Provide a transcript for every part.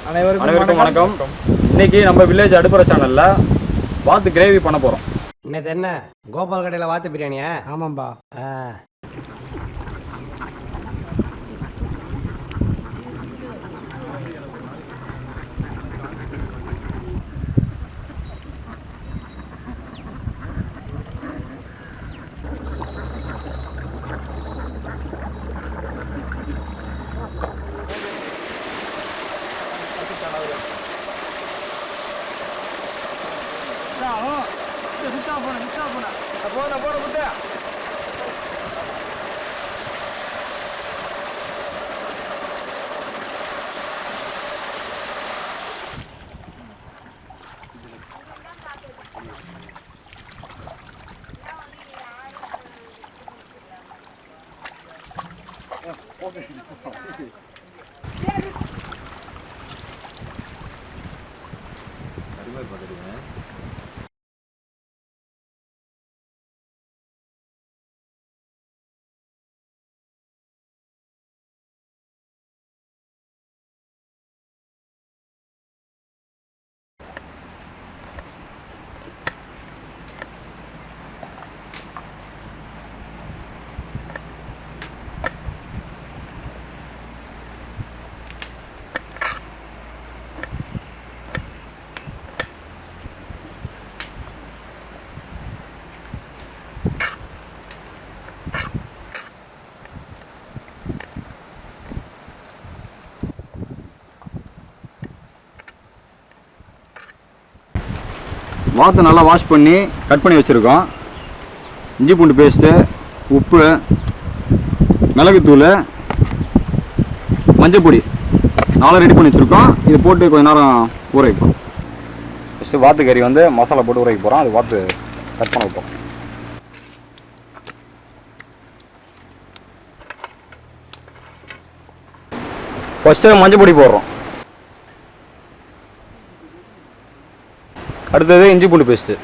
அனைவருக்கும் வணக்கம். இன்னைக்கு நம்ம வில்லேஜ் அடுப்புரை சேனல்ல வாத்து கிரேவி பண்ண போறோம். இன்னது என்ன கோபால் கடையில் வாத்து பிரியாணியா? ஆமாம்பா. வாத்தை நல்லா வாஷ் பண்ணி கட் பண்ணி வச்சுருக்கோம். இஞ்சி பூண்டு பேஸ்ட்டு, உப்பு, மிளகுத்தூள், மஞ்சள் பொடி 4 ரெடி பண்ணி வச்சுருக்கோம். இது போட்டு கொஞ்சம் நேரம் ஊற வைப்போம். ஃபஸ்ட்டு வாத்து கறி வந்து மசாலா போட்டு ஊற வைக்க போகிறோம். அது வாத்து கட் பண்ண வைப்போம். ஃபஸ்ட்டு மஞ்சள் பொடி போடுறோம். அடுத்தது இஞ்சி பூண்டு பேஸ்ட்டு,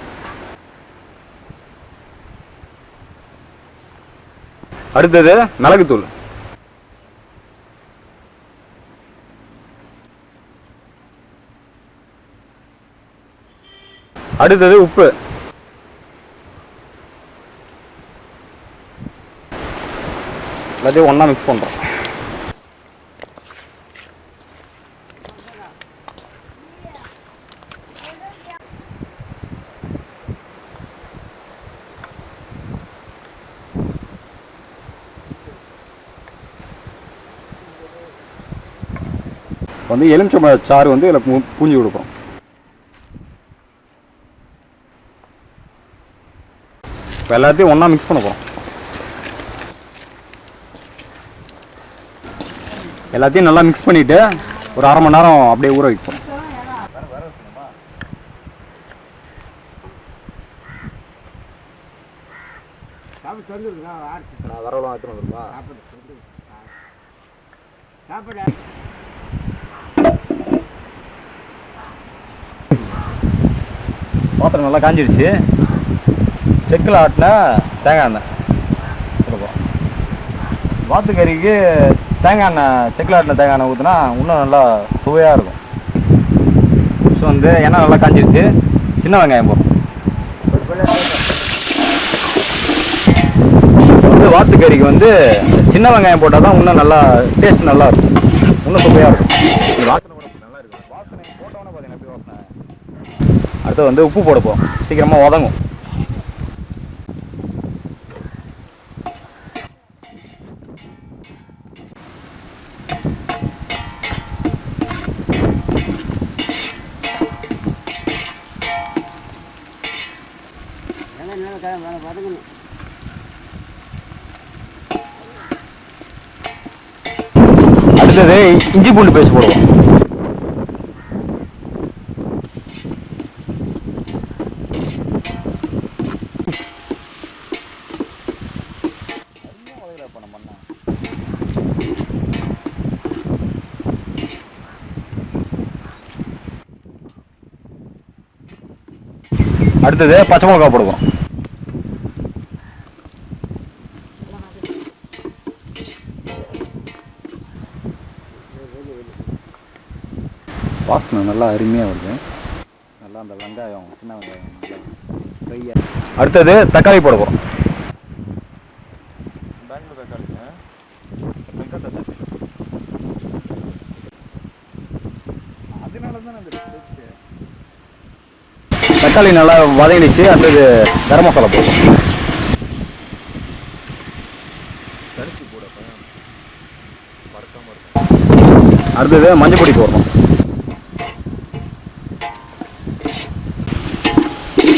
அடுத்தது மிளகுத்தூள், அடுத்தது உப்பு, எல்லாத்தையும் ஒன்றா மிக்ஸ் பண்ணுறோம். வந்து எலுமிச்சம்பழ சாறு வந்து இதில் பூஞ்சி கொடுப்போம். இப்போ எல்லாத்தையும் ஒன்றா மிக்ஸ் பண்ண போகிறோம். எல்லாத்தையும் நல்லா மிக்ஸ் பண்ணிவிட்டு ஒரு 1/2 மணி நேரம் அப்படியே ஊற வைப்போம். வரவெல்லாம் எடுத்துகிட்டு வந்துருப்பா. பாத்திரம் நல்லா காஞ்சிடுச்சு. செக்கில் ஆட்டின தேங்காய் எண்ணெய் கொடுப்போம். வாத்து கறிக்கு தேங்காய் எண்ணெய், செக்கில் ஆட்டின தேங்காய் எண்ணெய் ஊற்றினா இன்னும் நல்லா சுவையாக இருக்கும். ஸோ வந்து எண்ணெய் நல்லா காஞ்சிடுச்சு. சின்ன வெங்காயம் போடும். வந்து வாத்து கறிக்கு வந்து சின்ன வெங்காயம் போட்டால் தான் இன்னும் நல்லா டேஸ்ட் நல்லா இருக்கும், இன்னும் சுவையாக இருக்கும். வாசனை கூட நல்லா இருக்கும். வாசனை போட்டோன்னே பார்த்தீங்கன்னா எப்படி வாசனை. அடுத்து வந்து உப்பு போடுப்போம், சீக்கிரமாக வதங்கும். அடுத்தது இஞ்சி பூண்டு பேஸ்ட் போடுவோம். அடுத்தது பச்சை மிளகாய் போடுவோம். வாசனை நல்லா அருமையாக வருது. நல்லா அந்த வெங்காயம், சின்ன வெங்காயம் நல்லா ஃப்ரையாக. அடுத்தது தக்காளி போட போகிறோம். பெங்களூர் தக்காளிங்க, அதனால தான் அந்த தக்காளி நல்லா வதங்கிடுச்சு. அடுத்தது கரம் மசாலா போடுவோம். அடுத்தது மஞ்சள் பொடி போடணும்.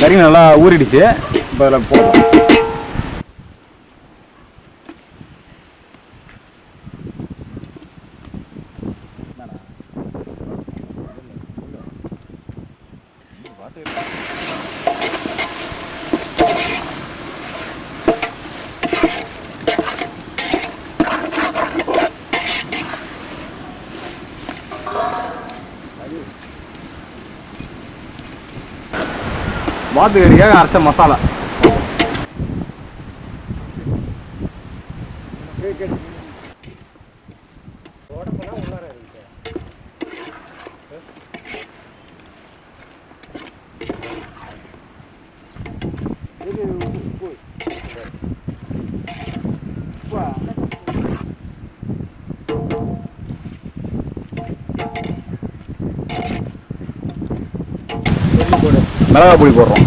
கறி நல்லா ஊறிடுச்சு. இப்போ அதில் போடுவோம். வாத்து கறிக்காக அரைச்ச மசாலா. மிளகா பொடி போடுறோம்.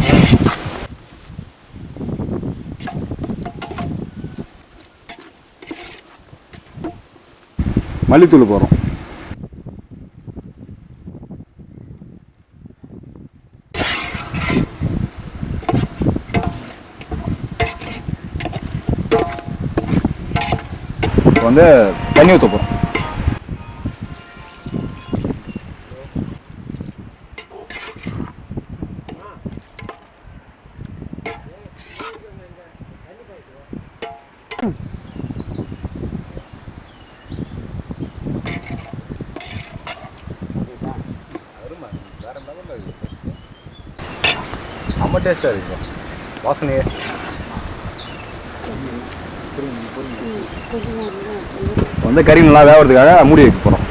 மல்லித்தூள் போடுறோம். இப்போ வந்து தண்ணி ஊற்ற போகிறோம். ரொம்ப டேஸ்ட்டாக இருக்கும் வாசனையே. வந்து கறி நல்லா வேகிறதுக்காக மூடி வைக்க போகிறோம்.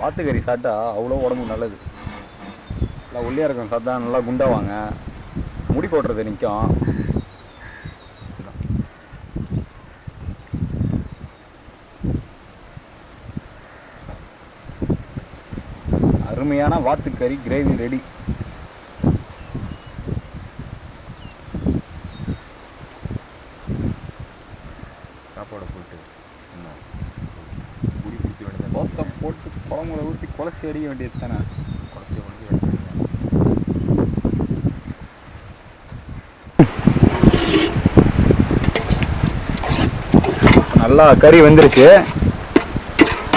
வாத்துக்கறி சாப்பிட்டா அவ்வளோ உடம்புக்கு நல்லது. நல்லா ஒல்லியாக இருக்கும் சாப்பிட்டா நல்லா குண்டாவாங்க. முடி போடுறது நிற்கும். அருமையான வாத்துக்கறி கிரேவி ரெடி. சாப்பாடை போட்டு தோசை போட்டு குழம்புல ஊற்றி குழச்சி அடிக்க வேண்டியது தானே. நல்லா கறி வெந்துருச்சு.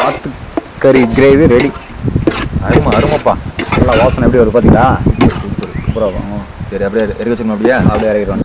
வாத்துக்கறி கிரேவி ரெடி. அருமைப்பா. நல்லா வாசனை எப்படி வருது பார்த்தீங்களா? சூப்பராக இருக்கும். சரி, அப்படியே இறக்கி வச்சுக்கணும். அப்படியே இறக்கிடுவாங்க.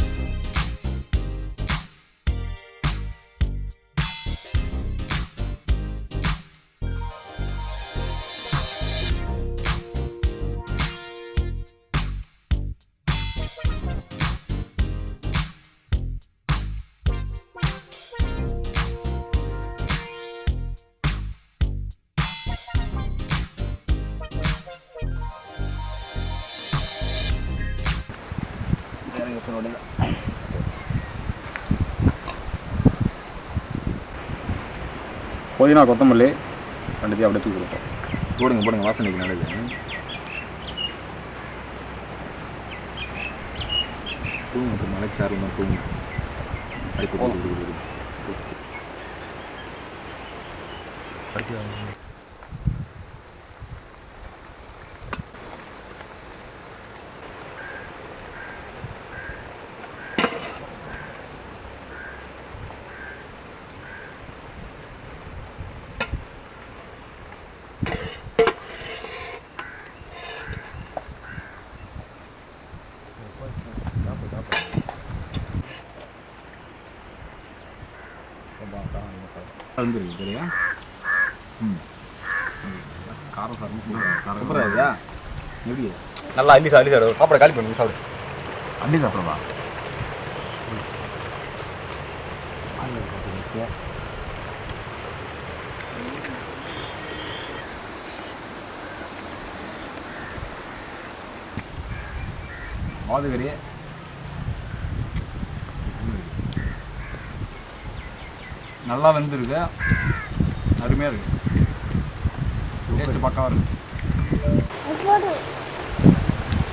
புதினா, கொத்தமல்லி ரெண்டுத்தையும் அப்படியே தூக்கி கொடுப்போம். போடுங்க வாசனைக்கு நல்லது. தூங்க மலைச்சாறு தான் தூங்க. வந்துருக்கு சரியா? காரம் சூப்பராக இருக்கா? எப்படி நல்லா அள்ளி சாப்பிடு. சாப்பிட காலி பண்ணி சாப்பிடு. அள்ளி சாப்பிடவா? வாத்துக்கறி நல்லா வெந்திருக்கு, அருமையாக இருக்கு, டேஸ்ட் பக்காவாக இருக்கு.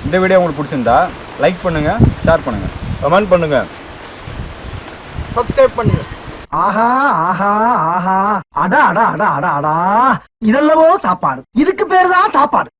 இந்த வீடியோ உங்களுக்கு பிடிச்சிருந்தா லைக் பண்ணுங்க, ஷேர் பண்ணுங்க, கமெண்ட் பண்ணுங்க, சப்ஸ்கிரைப் பண்ணுங்க. ஆஹா ஆஹா ஆஹா அடா அடா அடா அடா அடா இதெல்லவோ சாப்பாடு. இதுக்கு பேரு தான் சாப்பாடு.